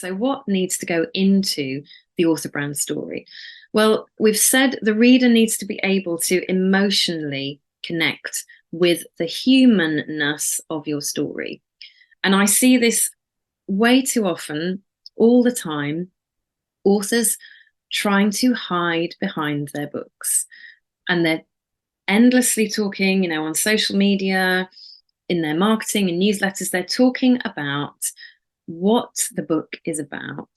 So what needs to go into the author brand story? Well, we've said the reader needs to be able to emotionally connect with the humanness of your story. And I see this way too often, all the time, authors trying to hide behind their books. And they're endlessly talking, on social media, in their marketing and newsletters, they're talking about what the book is about,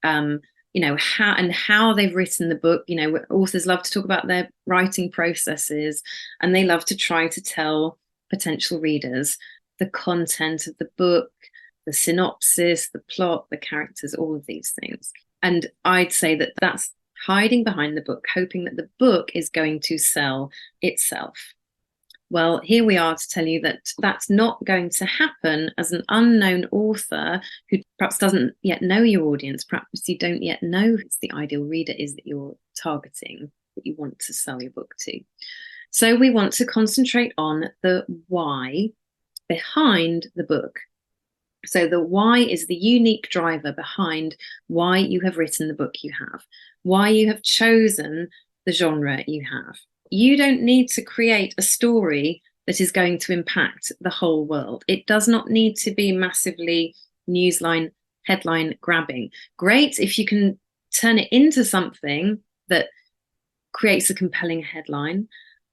how they've written the book. Authors love to talk about their writing processes, and they love to try to tell potential readers the content of the book, the synopsis, the plot, the characters, all of these things. And I'd say that that's hiding behind the book, hoping that the book is going to sell itself. Well, here we are to tell you that that's not going to happen as an unknown author who perhaps doesn't yet know your audience. Perhaps you don't yet know who the ideal reader is that you're targeting, that you want to sell your book to. So we want to concentrate on the why behind the book. So the why is the unique driver behind why you have written the book you have, why you have chosen the genre you have. You don't need to create a story that is going to impact the whole world. It does not need to be massively newsline, headline grabbing. Great if you can turn it into something that creates a compelling headline,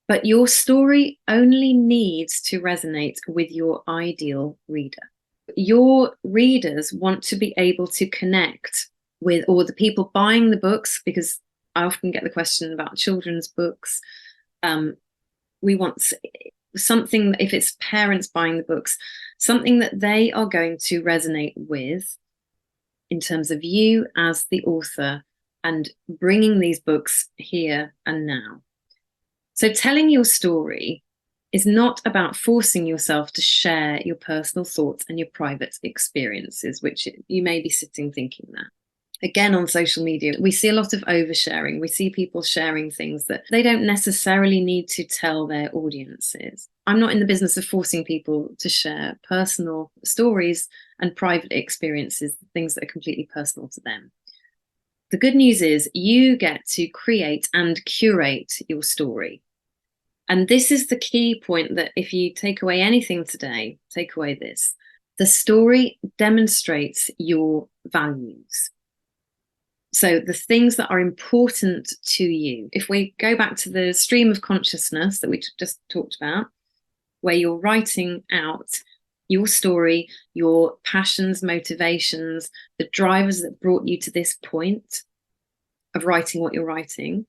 but your story only needs to resonate with your ideal reader. Your readers want to be able to connect with, or the people buying the books, because I often get the question about children's books. We want something, if it's parents buying the books, something that they are going to resonate with in terms of you as the author and bringing these books here and now. So telling your story is not about forcing yourself to share your personal thoughts and your private experiences, which you may be sitting thinking that. Again, on social media, we see a lot of oversharing. We see people sharing things that they don't necessarily need to tell their audiences. I'm not in the business of forcing people to share personal stories and private experiences, things that are completely personal to them. The good news is you get to create and curate your story. And this is the key point, that if you take away anything today, take away this. The story demonstrates your values. So the things that are important to you. If we go back to the stream of consciousness that we just talked about, where you're writing out your story, your passions, motivations, the drivers that brought you to this point of writing what you're writing.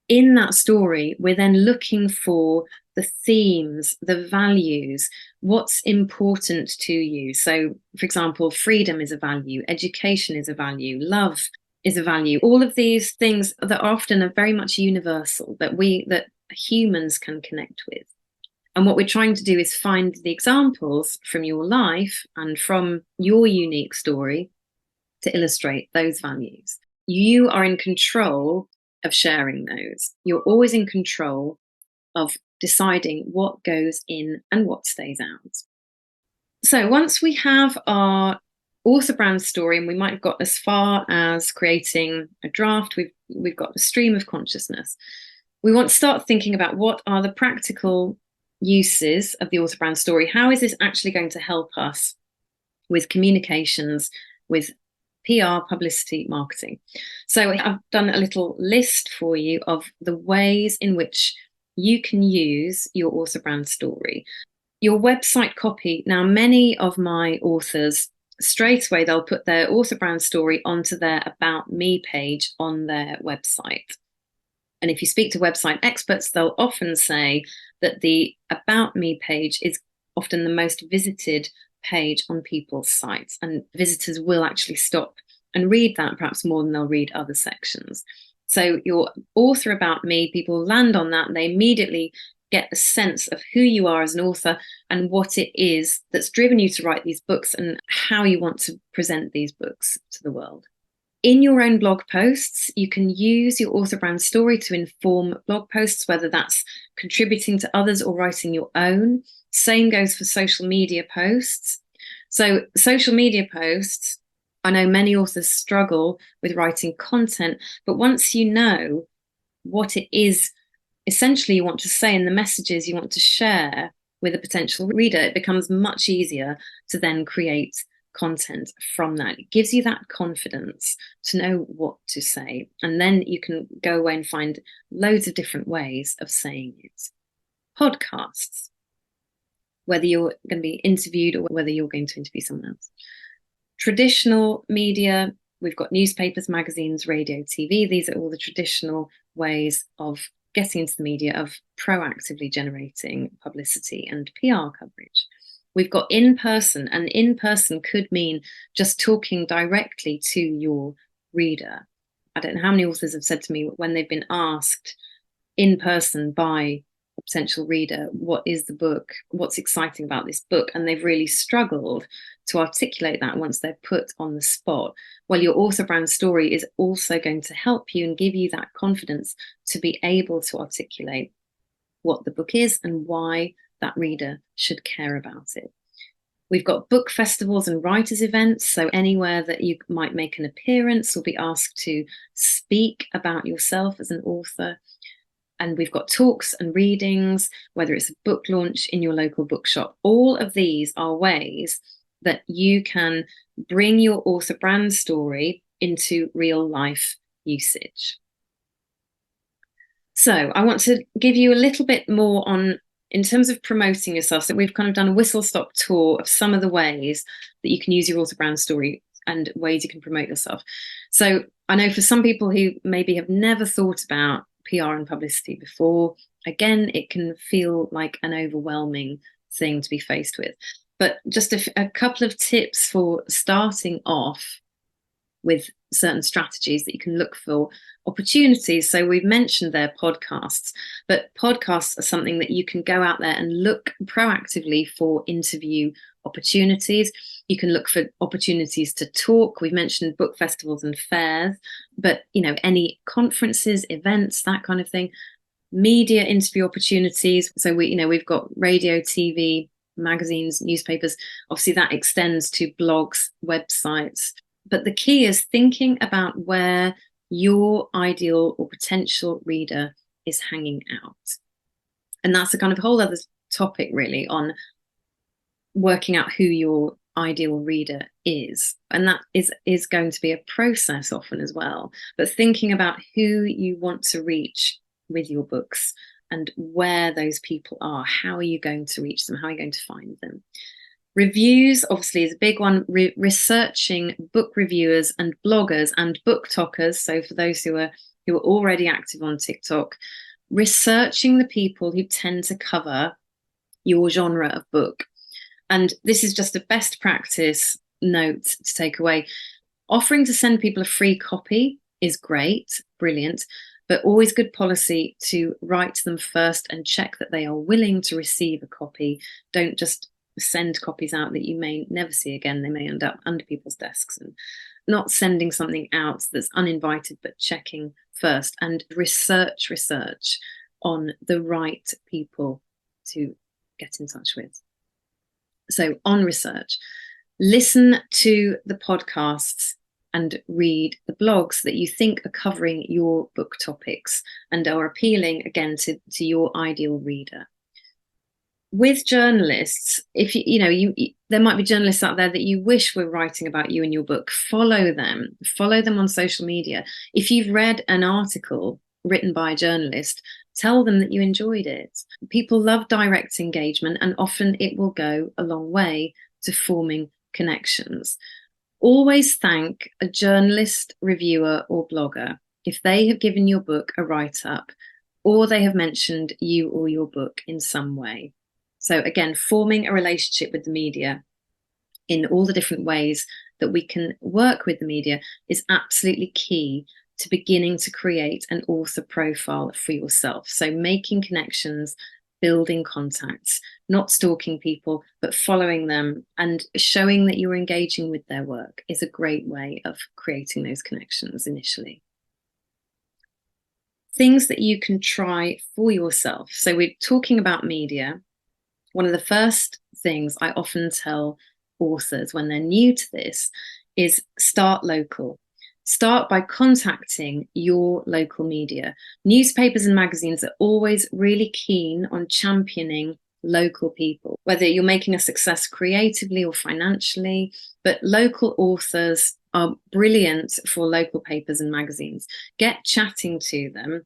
In that story, we're then looking for the themes, the values, what's important to you. So, for example, freedom is a value, education is a value, love is a value. All of these things that often are very much universal, that humans can connect with. And what we're trying to do is find the examples from your life and from your unique story to illustrate those values. You are in control of sharing those. You're always in control of deciding what goes in and what stays out. So once we have our author brand story, and we might have got as far as creating a draft, we've got a stream of consciousness. We want to start thinking about what are the practical uses of the author brand story. How is this actually going to help us with communications, with PR, publicity, marketing? So I've done a little list for you of the ways in which you can use your author brand story. Your website copy. Now, many of my authors, straight away, they'll put their author brand story onto their About Me page on their website. And if you speak to website experts, they'll often say that the About Me page is often the most visited page on people's sites, and visitors will actually stop and read that perhaps more than they'll read other sections. So your author About Me, people land on that and they immediately get a sense of who you are as an author and what it is that's driven you to write these books and how you want to present these books to the world. In your own blog posts, you can use your author brand story to inform blog posts, whether that's contributing to others or writing your own. Same goes for social media posts. So social media posts, I know many authors struggle with writing content, but once you know what it is essentially you want to say and the messages you want to share with a potential reader, it becomes much easier to then create content from that. It gives you that confidence to know what to say, and then you can go away and find loads of different ways of saying it. Podcasts, whether you're going to be interviewed or whether you're going to interview someone else. Traditional media, we've got newspapers, magazines, radio, TV. These are all the traditional ways of getting into the media, of proactively generating publicity and PR coverage. We've got in-person, and in-person could mean just talking directly to your reader. I don't know how many authors have said to me when they've been asked in person by a potential reader, what is the book? What's exciting about this book? And they've really struggled to articulate that once they're put on the spot. Well, your author brand story is also going to help you and give you that confidence to be able to articulate what the book is and why that reader should care about it. We've got book festivals and writers' events, so anywhere that you might make an appearance or be asked to speak about yourself as an author. And we've got talks and readings, whether it's a book launch in your local bookshop. All of these are ways that you can bring your author brand story into real life usage. So I want to give you a little bit more on, in terms of promoting yourself. So we've kind of done a whistle-stop tour of some of the ways that you can use your author brand story and ways you can promote yourself. So I know for some people who maybe have never thought about PR and publicity before, again, it can feel like an overwhelming thing to be faced with. But just a couple of tips for starting off with certain strategies that you can look for opportunities. So we've mentioned their podcasts, but podcasts are something that you can go out there and look proactively for interview opportunities. You can look for opportunities to talk. We've mentioned book festivals and fairs, but any conferences, events, that kind of thing. Media interview opportunities. So we've got radio, TV, magazines, newspapers. Obviously that extends to blogs, websites. But the key is thinking about where your ideal or potential reader is hanging out. And that's a kind of whole other topic really on working out who your ideal reader is. And that is going to be a process often as well. But thinking about who you want to reach with your books and where those people are, how are you going to reach them? How are you going to find them? Reviews obviously is a big one. Researching book reviewers and bloggers and BookTokers. So for those who are already active on TikTok, researching the people who tend to cover your genre of book. And this is just a best practice note to take away. Offering to send people a free copy is great, brilliant, but always good policy to write to them first and check that they are willing to receive a copy. Don't just send copies out that you may never see again. They may end up under people's desks, and not sending something out that's uninvited, but checking first and research on the right people to get in touch with. So on research, listen to the podcasts and read the blogs that you think are covering your book topics and are appealing again to your ideal reader. With journalists, if there might be journalists out there that you wish were writing about you in your book. Follow them on social media. If you've read an article written by a journalist, tell them that you enjoyed it. People love direct engagement, and often it will go a long way to forming connections. Always thank a journalist, reviewer, or blogger if they have given your book a write-up or they have mentioned you or your book in some way. So again, forming a relationship with the media in all the different ways that we can work with the media is absolutely key to beginning to create an author profile for yourself. So making connections, building contacts, not stalking people, but following them and showing that you're engaging with their work is a great way of creating those connections initially. Things that you can try for yourself. So we're talking about media. One of the first things I often tell authors when they're new to this is start local. Start by contacting your local media. Newspapers and magazines are always really keen on championing local people, whether you're making a success creatively or financially, but local authors are brilliant for local papers and magazines. Get chatting to them.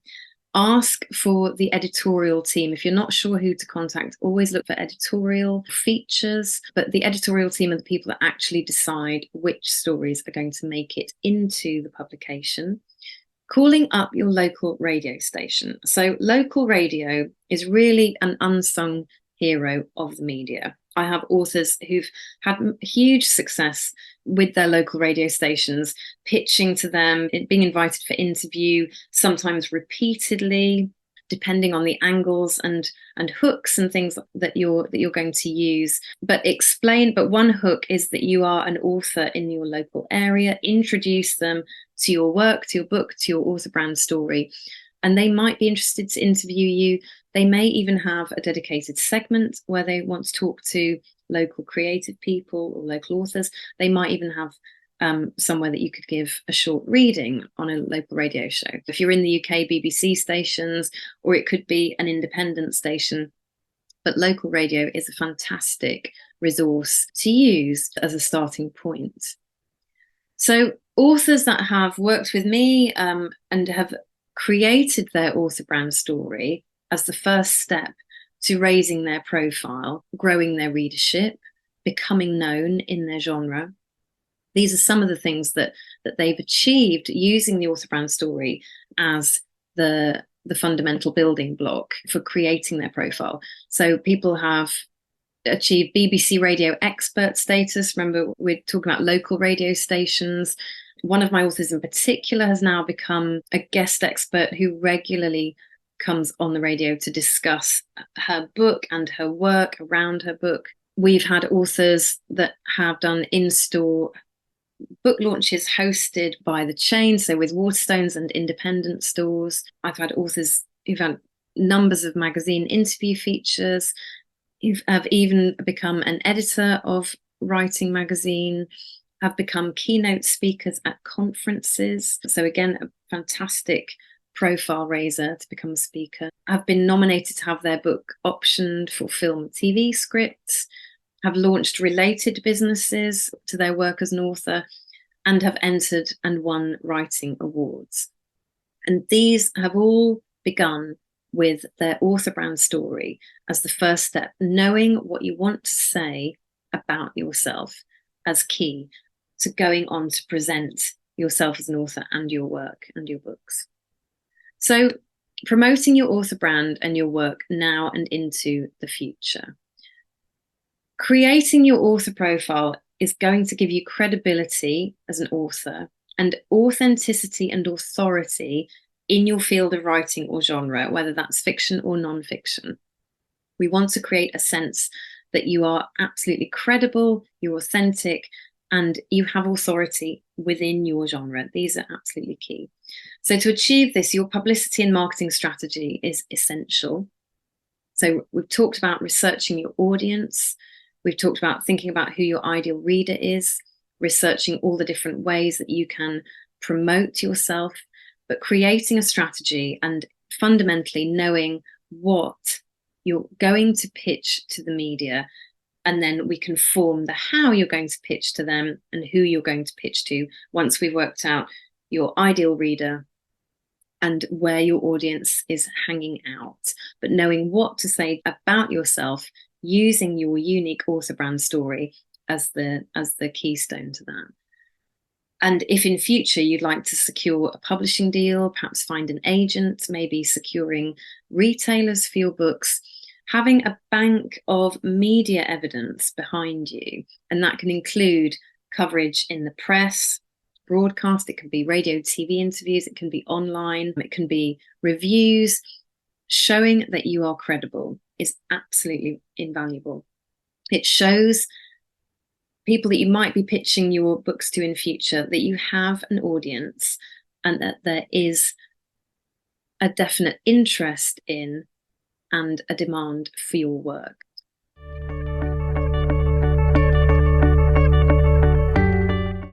Ask for the editorial team. If you're not sure who to contact, always look for editorial features. But the editorial team are the people that actually decide which stories are going to make it into the publication. Calling up your local radio station. So local radio is really an unsung hero of the media. I have authors who've had huge success with their local radio stations, pitching to them, being invited for interview, sometimes repeatedly, depending on the angles and hooks and things that you're going to use. But one hook is that you are an author in your local area. Introduce them to your work, to your book, to your author brand story, and they might be interested to interview you. They may even have a dedicated segment where they want to talk to local creative people or local authors. They might even have somewhere that you could give a short reading on a local radio show. If you're in the UK, BBC stations, or it could be an independent station. But local radio is a fantastic resource to use as a starting point. So authors that have worked with me and have created their author brand story as the first step to raising their profile, growing their readership, becoming known in their genre. These are some of the things that they've achieved using the author brand story as the fundamental building block for creating their profile. So people have achieved BBC radio expert status. Remember, we're talking about local radio stations. One of my authors in particular has now become a guest expert who regularly comes on the radio to discuss her book and her work around her book. We've had authors that have done in-store book launches hosted by the chain, so with Waterstones and independent stores. I've had authors who've had numbers of magazine interview features, who have even become an editor of Writing Magazine, have become keynote speakers at conferences. So again, a fantastic profile raiser to become a speaker. Have been nominated to have their book optioned for film and TV scripts, have launched related businesses to their work as an author, and have entered and won writing awards. And these have all begun with their author brand story as the first step, knowing what you want to say about yourself as key to going on to present yourself as an author and your work and your books. So promoting your author brand and your work now and into the future. Creating your author profile is going to give you credibility as an author and authenticity and authority in your field of writing or genre, whether that's fiction or non-fiction. We want to create a sense that you are absolutely credible, you're authentic, and you have authority within your genre. These are absolutely key. So to achieve this, your publicity and marketing strategy is essential. So we've talked about researching your audience. We've talked about thinking about who your ideal reader is, researching all the different ways that you can promote yourself, but creating a strategy and fundamentally knowing what you're going to pitch to the media. And then we can form the how you're going to pitch to them and who you're going to pitch to once we've worked out your ideal reader and where your audience is hanging out. But knowing what to say about yourself using your unique author brand story as the keystone to that. And if in future you'd like to secure a publishing deal, perhaps find an agent, maybe securing retailers for your books, having a bank of media evidence behind you, and that can include coverage in the press, broadcast, it can be radio, TV interviews, it can be online, it can be reviews. Showing that you are credible is absolutely invaluable. It shows people that you might be pitching your books to in future that you have an audience and that there is a definite interest in and a demand for your work.